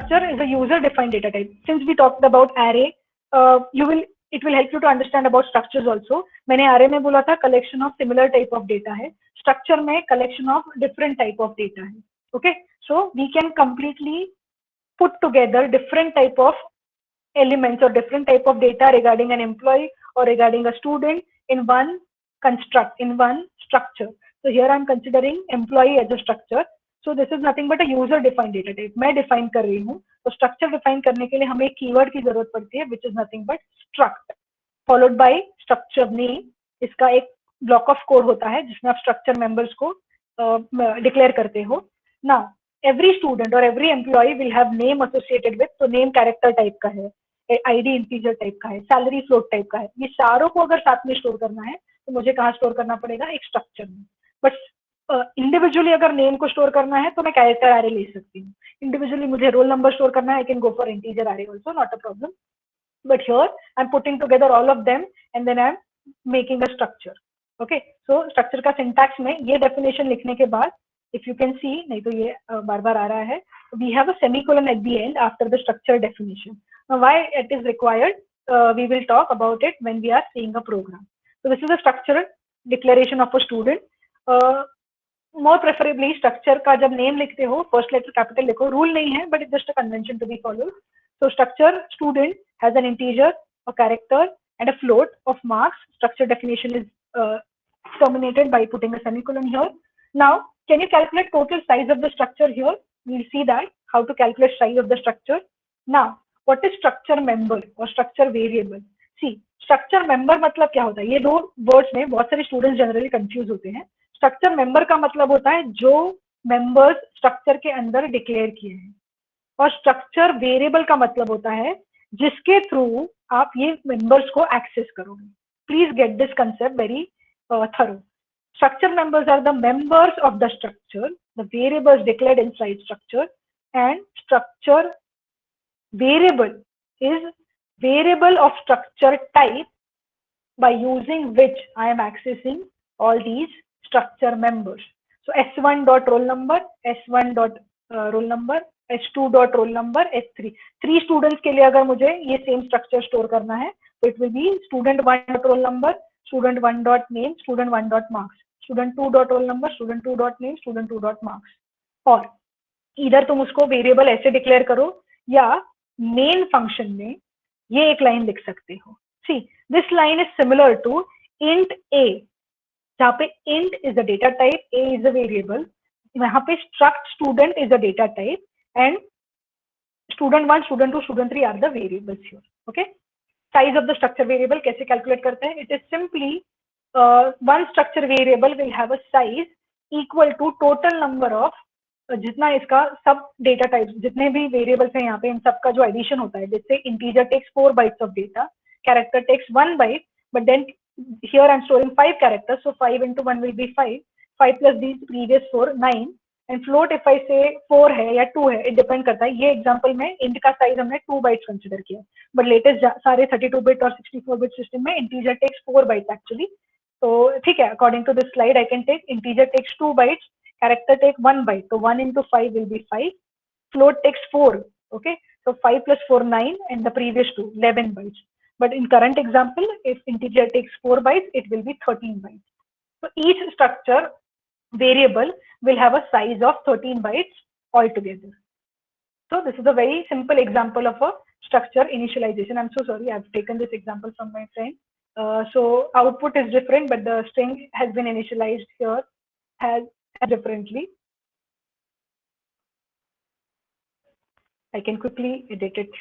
structure is a user defined data type. Since we talked about array, it will help you to understand about structures also. मैंने array में बोला था collection of similar type of data है, structure में collection of different type of data है. Okay, so we can completely put together different type of elements or different type of data regarding an employee or regarding a student in one construct, in one structure. So here I am considering employee as a structure. So this is nothing but a user defined data type. मैं define कर रही हूँ, तो structure define करने के लिए हमें एक keyword की जरूरत पड़ती है, which is nothing but struct, followed by structure name. इसका एक block of code होता है जिसमें आप structure members को declare करते हो. Now every student or every employee will have name associated with, तो name character type का है, ID integer type का है, salary float type का है. ये सारों को अगर साथ में स्टोर करना है तो मुझे कहाँ स्टोर करना पड़ेगा? एक स्ट्रक्चर में. बट इंडिविजुअली अगर नेम को स्टोर करना है तो मैं कैरेक्टर एरे ले सकती हूँ. इंडिविजुअली मुझे रोल नंबर स्टोर करना है, I can go for integer array also, not a problem. But here I am putting together all of them and then I am making a structure. Okay, so structure का syntax में ये definition लिखने के बाद, if you can see, नहीं तो ये बार बार आ रहा है, we have a semicolon at the end after the structure definition. Why it is required, we will talk about it when we are seeing a program. So this is a structural declaration of a student. More preferably structure का जब name लिखते हो first letter capital लिखो. Rule नहीं है, but it's just a convention to be followed. So structure student has an integer, a character, and a float of marks. Structure definition is terminated by putting a semicolon here. Now, can you calculate total size of the structure here? We'll see that how to calculate size of the structure. Now, what is structure member or structure variable? See, structure member मतलब क्या होता है? ये दो words में बहुत सारे students generally confuse होते हैं. स्ट्रक्चर मेंबर का मतलब होता है जो मेंबर्स स्ट्रक्चर के अंदर डिक्लेयर किए हैं, और स्ट्रक्चर वेरिएबल का मतलब होता है जिसके थ्रू आप ये मेंबर्स को एक्सेस करोगे. Please get this concept very thorough. Structure members are the members of the structure, the variables declared inside structure, and structure variable is variable of structure type by using which I am accessing all these structure members. So S1 dot roll number, S1 dot roll number, S2 dot roll number, S3. 3 students के लिए अगर मुझे ये same structure store करना है, तो it will be student 1 dot roll number, student 1 dot name, student 1 dot marks, student 2 dot roll number, student 2 dot name, student 2 dot marks. और इधर तुम उसको वेरिएबल ऐसे डिक्लेयर करो या मेन फंक्शन में ये एक लाइन लिख सकते हो. See, this line is similar to int a, जहाँ पे int is a data type, a is a variable. यहाँ पे struct student is a data type and student 1, student 2, student 3 are the variables here. Okay, size of the structure variable कैसे calculate करते हैं? It is simply one structure variable will have a size equal to total number of, जितना इसका सब data types, जितने भी variables हैं यहाँ पे, इन सब का जो एडिशन होता है. जैसे integer takes 4 bytes of data, character takes 1 byte, but then here I am storing 5 characters, so 5 into 1 will be 5, 5 plus these previous 4, 9, and float if I से 4 है या 2 है, इट डिपेंड करता है. ये एग्जांपल में इंट का साइज हमने 2 बाइट्स कंसीडर किया, बट लेटेस्ट सारे 32 बिट और 64 बिट सिस्टम में इंटीजर टेक्स 4 बाइट्स एक्चुअली. तो ठीक है, according to this slide I can take integer takes 2 bytes, character take 1 byte, so 1 into 5 will be 5, float takes 4, okay, so 5 plus 4 9, and the previous 2 11 bytes. But in current example, if integer takes 4 bytes, it will be 13 bytes. So each structure variable will have a size of 13 bytes altogether. So this is a very simple example of a structure initialization. I'm so sorry, I've taken this example from my friend. So output is different, but the string has been initialized here has differently. I can quickly edit it.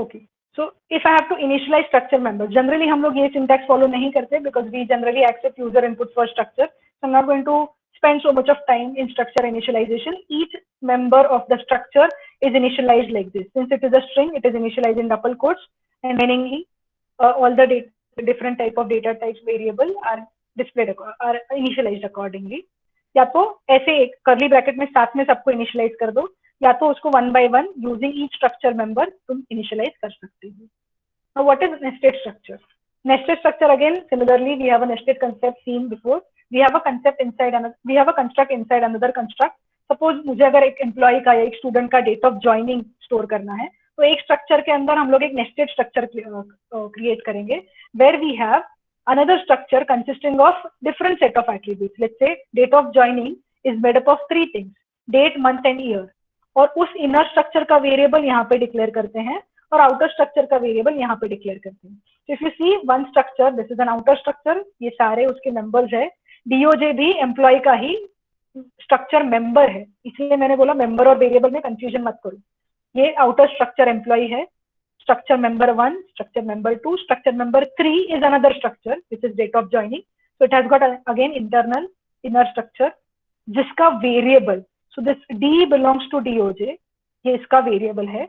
Okay, so if I have to initialize structure members, generally हम लोग ये syntax follow नहीं करते because we generally accept user input for structure. So I'm not going to spend so much of time in structure initialization. Each member of the structure is initialized like this. Since it is a string, it is initialized in double quotes, and meaningly all the different type of data types variable are displayed are initialized accordingly. या तो ऐसे एक curly bracket में साथ में सबको initialise कर दो, या तो उसको 1 by 1 using each structure member तुम इनिशियलाइज कर सकते हो. Now what is nested structure? Nested structure, again similarly we have a nested concept seen before. We have a concept inside another, we have a construct inside another construct. Suppose मुझे अगर एक employ का या एक student का date of joining store करना है, तो एक स्ट्रक्चर के अंदर हम लोग एक नेस्टेड स्ट्रक्चर क्रिएट करेंगे, where we have another structure consisting of different set of attributes. Let's say date of joining is made up of 3 things: date, month and year. और उस इनर स्ट्रक्चर का variable यहाँ पे declare करते हैं और outer structure का variable यहाँ पे डिक्लेयर करते हैं. If you see one structure, this is an outer structure, ये सारे उसके मेंबर्स है. डीओजे भी एम्प्लॉय का ही स्ट्रक्चर मेंबर है, इसलिए मैंने बोला मेंबर और वेरिएबल में कंफ्यूजन मत करो. ये आउटर स्ट्रक्चर एम्प्लॉय है. Structure member 1, structure member 2, structure member 3 is another structure which is date of joining. So it has got again internal inner structure जिसका variable, so this D belongs to DOJ, ये इसका variable है.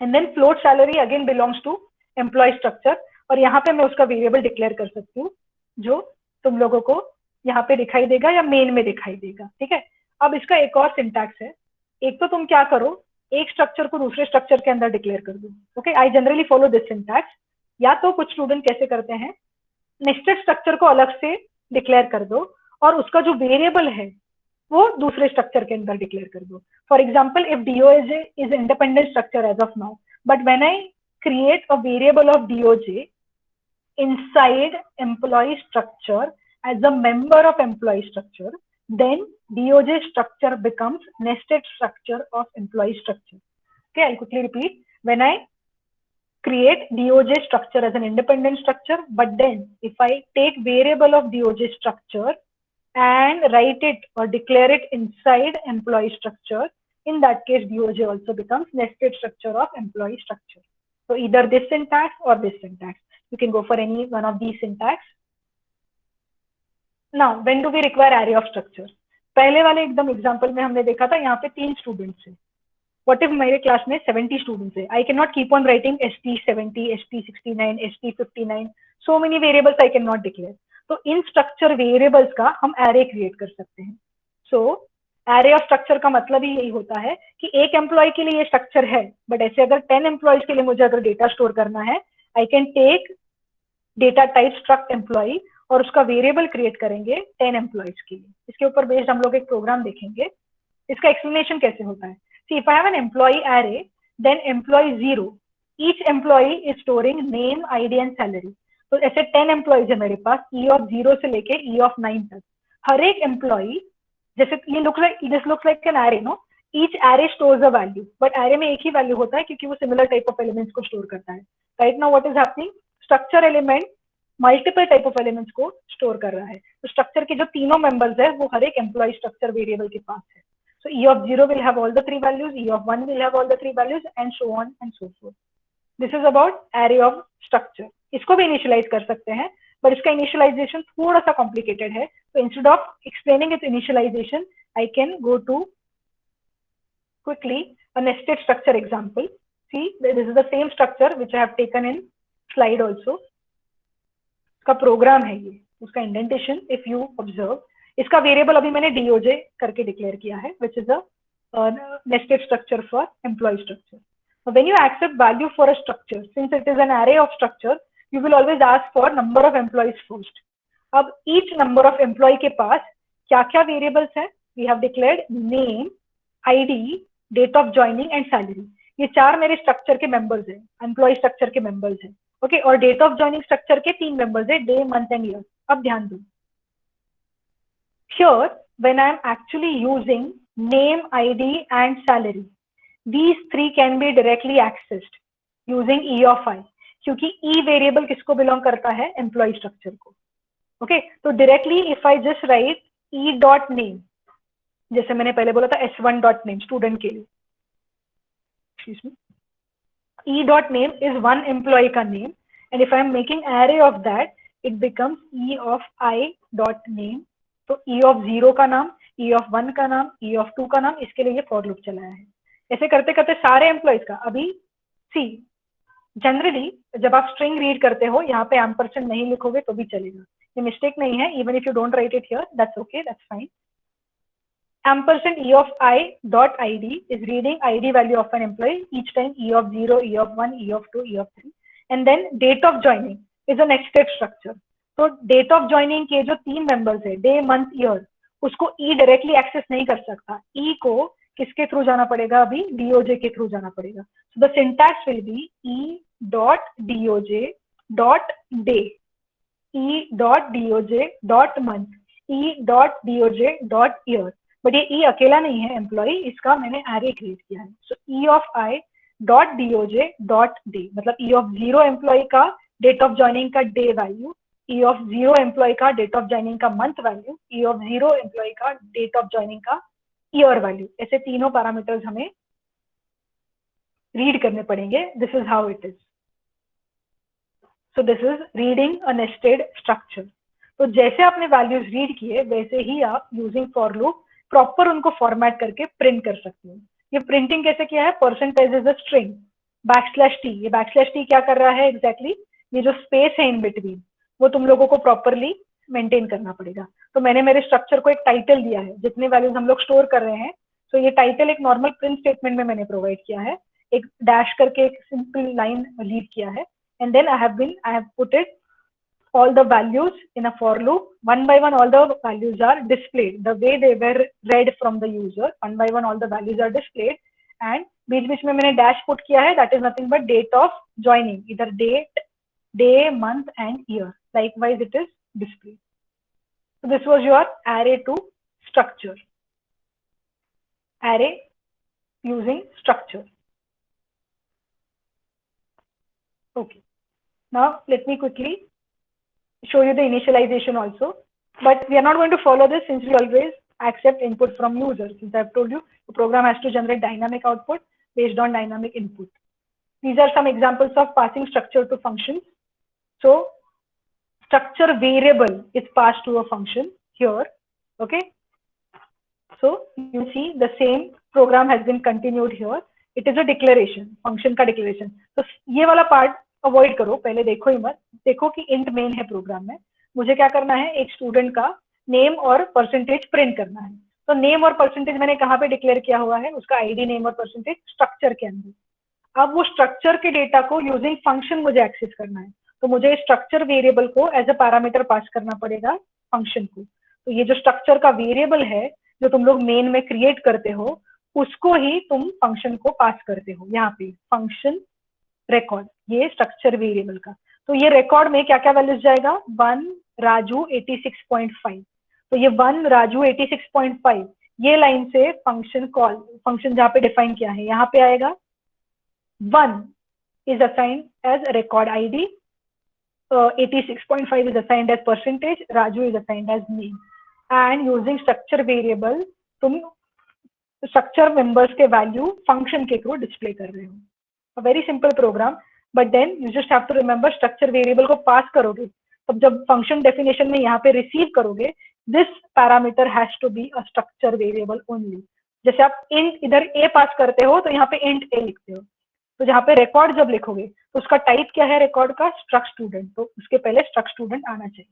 And then float salary again belongs to employee structure, और यहाँ पे मैं उसका variable declare कर सकती हूँ जो तुम लोगों को यहाँ पे दिखाई देगा या मेन में दिखाई देगा. ठीक है, अब इसका एक और सिंटैक्स है. एक तो तुम क्या करो, एक स्ट्रक्चर को दूसरे स्ट्रक्चर के अंदर डिक्लेयर कर दो. Okay, I generally follow this syntax. या तो कुछ स्टूडेंट कैसे करते हैं, नेस्टेड स्ट्रक्चर को अलग से डिक्लेयर कर दो और उसका जो वेरिएबल है वो दूसरे स्ट्रक्चर के अंदर डिक्लेयर कर दो. For example, if DOJ is independent structure as of now, but when I create a variable of DOJ inside employee structure as a member of employee structure, then DOJ structure becomes nested structure of employee structure. Okay, I'll quickly repeat. When I create DOJ structure as an independent structure, but then if I take variable of DOJ structure and write it or declare it inside employee structure, in that case DOJ also becomes nested structure of employee structure. So either this syntax or this syntax. You can go for any one of these syntax. Now, when do we require array of structure? पहले वाले एकदम example में हमने देखा था, यहाँ पे 3 students है. What if मेरे क्लास में 70 स्टूडेंट्स है? I cannot keep on writing ST70, ST69, ST59. So many variables I cannot declare. तो इन स्ट्रक्चर वेरिएबल्स का हम array क्रिएट कर सकते हैं. So array of structure का मतलब ही यही होता है कि एक एम्प्लॉय के लिए ये स्ट्रक्चर है, बट ऐसे अगर 10 एम्प्लॉयज के लिए मुझे अगर डेटा स्टोर करना है, I can take data type struct employee और उसका वेरिएबल क्रिएट करेंगे 10 एम्प्लॉयज के लिए. इसके ऊपर बेस्ड हम लोग एक प्रोग्राम देखेंगे. इसका एक्सप्लेनेशन कैसे होता है. See if I have an employee array, then employee 0, each employee is storing name, ID and salary. तो ऐसे 10 एम्प्लॉयज है मेरे पास, ई ऑफ 0 से लेके ई ऑफ 9 तक. हर एक एम्प्लॉय, जैसे ये this looks like an array, no, each array stores a value, but array में एक ही वैल्यू होता है क्योंकि वो सिमिलर टाइप ऑफ एलिमेंट्स को स्टोर करता है. Right now what is happening, structure element multiple type of elements को स्टोर कर रहा है. तो स्ट्रक्चर के जो तीनों मेंबर्स है वो हर एक एम्प्लॉय स्ट्रक्चर वेरिएबल के पास है. So e of 0 will have all the 3 values, e of 1 will have all the 3 values and so on and so forth. This is about array of structure. इसको भी initialise कर सकते हैं, but इसका initialisation थोड़ा सा कॉम्प्लिकेटेड है. तो instead of explaining its initialisation, I can go to quickly a nested structure example. See, this is the same structure which I have taken in slide also. इसका program है ये, उसका indentation if you observe. इसका variable अभी मैंने DOJ करके declare किया है, which is a nested structure for employee structure. When you accept value for a structure, since it is an array of structure, you will always ask for number of employees first. अब each number of employee के पास क्या क्या variables है? We have declared name, ID, date of joining and salary. ये 4 मेरे structure के members है, एम्प्लॉय स्ट्रक्चर के मेंबर्स है. ओके, और डेट ऑफ ज्वाइनिंग स्ट्रक्चर के 3 मेंबर्स है, डे, मंथ एंड ईयर. अब ध्यान दो, here when I am actually using name, ID and salary, these 3 can be directly accessed using E of I, क्योंकि E variable किसको belong करता है? Employ structure को. ओके, तो directly if I just right E dot name, जैसे मैंने पहले बोला था S1 डॉट नेम स्टूडेंट के लिए, E dot name is one employee का name, and if I am making array of that, it becomes E of I dot name. तो E of 0 का नाम, E of 1 का नाम, E of 2 का नाम, इसके लिए ये फॉर लूप चलाया है. ऐसे करते करते सारे एम्प्लॉयज का. अभी सी जनरली जब आप स्ट्रिंग रीड करते हो, यहाँ पे एम्परसेंड नहीं लिखोगे तो भी चलेगा, ये मिस्टेक नहीं है. Even if you don't write it here, that's okay, that's fine. Ampersand E of I dot ID is reading ID value of an employee each time, E of 0, E of 1, E of 2, E of 3. And then date of joining is a nested structure. तो date of joining के जो 3 members है, day, month, year, उसको ई directly access नहीं कर सकता, ई को किसके थ्रू जाना पड़ेगा, अभी डीओजे के थ्रू जाना पड़ेगा. So the syntax will be E dot DOJ dot day, E dot DOJ dot month, E dot DOJ dot year. But ये ई अकेला नहीं है एम्प्लॉय, इसका मैंने एरे क्रिएट किया है. So e of i dot DOJ dot day, मतलब e of 0 employ का डेट ऑफ ज्वाइनिंग का day value, e of 0 employ का डेट ऑफ ज्वाइनिंग का month value, e of 0 employ का डेट ऑफ ज्वाइनिंग का year value. ऐसे तीनों parameters हमें रीड करने पड़ेंगे. This is how it is. So this is reading a nested structure. तो जैसे आपने वैल्यूज रीड किए वैसे ही आप यूजिंग फॉर लूप प्रॉपर उनको फॉर्मेट करके प्रिंट कर सकते हो. ये प्रिंटिंग कैसे किया है, percentage is a string, backslash T, ये बैकस्लैश टी क्या कर रहा है एग्जैक्टली, ये जो स्पेस है इन बिटवीन वो तुम लोगों को प्रॉपरली मेंटेन करना पड़ेगा. तो मैंने मेरे स्ट्रक्चर को एक टाइटल दिया है, जितने वैल्यूज हम लोग स्टोर कर रहे हैं. तो ये टाइटल एक नॉर्मल प्रिंट स्टेटमेंट में मैंने प्रोवाइड किया है, एक डैश करके एक सिंपल लाइन लीव किया है. And then I have put it all the values in a for loop. One by one, all the values are displayed the way they were read from the user. One by one, all the values are displayed. And बीच में मैंने dash put किया है, that is nothing but date of joining, either date, day, month, and year. Likewise, it is displayed. So this was your array to structure. Array using structure. Okay. Now let me quickly show you the initialization also, but we are not going to follow this since we always accept input from users. Since I've told you the program has to generate dynamic output based on dynamic input. These are some examples of passing structure to functions. So structure variable is passed to a function here. Okay, so you see the same program has been continued here. It is a declaration, function का declaration. तो ये वाला part avoid करो, पहले देखो ही मत. देखो कि इंट मेन है प्रोग्राम में, मुझे क्या करना है, एक स्टूडेंट का नेम और परसेंटेज प्रिंट करना है. तो नेम और परसेंटेज मैंने कहाँ पे डिक्लेयर किया हुआ है, उसका आईडी नेम और परसेंटेज स्ट्रक्चर के अंदर. अब वो स्ट्रक्चर के डेटा को यूजिंग फंक्शन मुझे एक्सेस करना है, तो मुझे स्ट्रक्चर वेरिएबल को एज अ पैरामीटर पास करना पड़ेगा फंक्शन को. तो ये जो स्ट्रक्चर का वेरिएबल है जो तुम लोग मेन में क्रिएट करते हो, उसको ही तुम फंक्शन को पास करते हो. यहाँ पे फंक्शन रिकॉर्ड, ये स्ट्रक्चर वेरिएबल का. तो ये रिकॉर्ड में क्या क्या वैल्यूज जाएगा, 1 राजू 86.5. तो ये 1 राजू 86.5 ये लाइन से फंक्शन कॉल, फंक्शन जहाँ पे डिफाइन किया है यहाँ पे आएगा. 1 is assigned as record ID, 86.5 is assigned as percentage, Raju is assigned as name. And using structure variable तुम structure members के value function के थ्रू डिस्प्ले कर रहे हो. A very simple program, but then you just have to remember structure variable को पास करोगे तब जब फंक्शन डेफिनेशन में यहाँ पे रिसीव करोगे, this parameter has to be a structure variable only. जैसे आप int इधर a पास करते हो तो यहाँ पे int a लिखते हो, तो जहाँ पे रिकॉर्ड जब लिखोगे तो उसका टाइप क्या है रिकॉर्ड का, स्ट्रक्ट स्टूडेंट, तो उसके पहले स्ट्रक्ट स्टूडेंट आना चाहिए.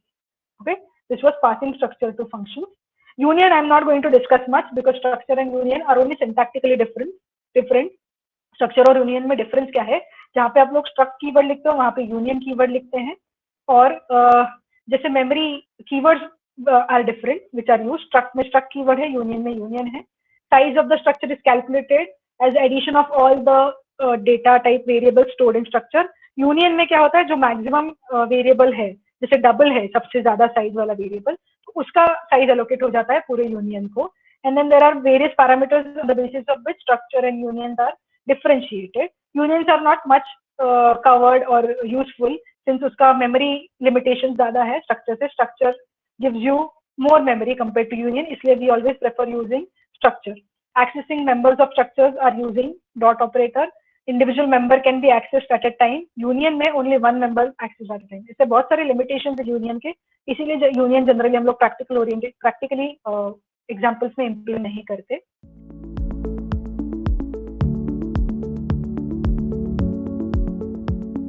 Okay, this was passing structure to function. Union I am not going to discuss much because structure and union are only syntactically different. Structure और यूनियन में डिफरेंस क्या है, जहाँ पे आप लोग स्ट्रक्ट कीवर्ड लिखते हो वहाँ पे यूनियन कीवर्ड लिखते हैं. और जैसे memory keywords are different which are used. Struct में स्ट्रक्ट कीवर्ड है, यूनियन में यूनियन है. Size of the structure is calculated as addition of all the data type variable stored in structure. Union में क्या होता है, जो मैक्सिमम वेरिएबल है, जैसे डबल है सबसे ज्यादा साइज वाला वेरिएबल, तो उसका साइज एलोकेट हो जाता है पूरे यूनियन को. And then there are various parameters on the basis of which structure and union are differentiated. Unions are not much covered or useful since उसका memory limitation ज़्यादा है structure से. Structure gives you more memory compared to union, इसलिए we always prefer using structure. Accessing members of structures are using dot operator. Individual member can be accessed at a time. Union में only one member access at a time. इससे बहुत सारे limitations है union के, इसीलिए union generally हम लोग practically examples में implement नहीं करते.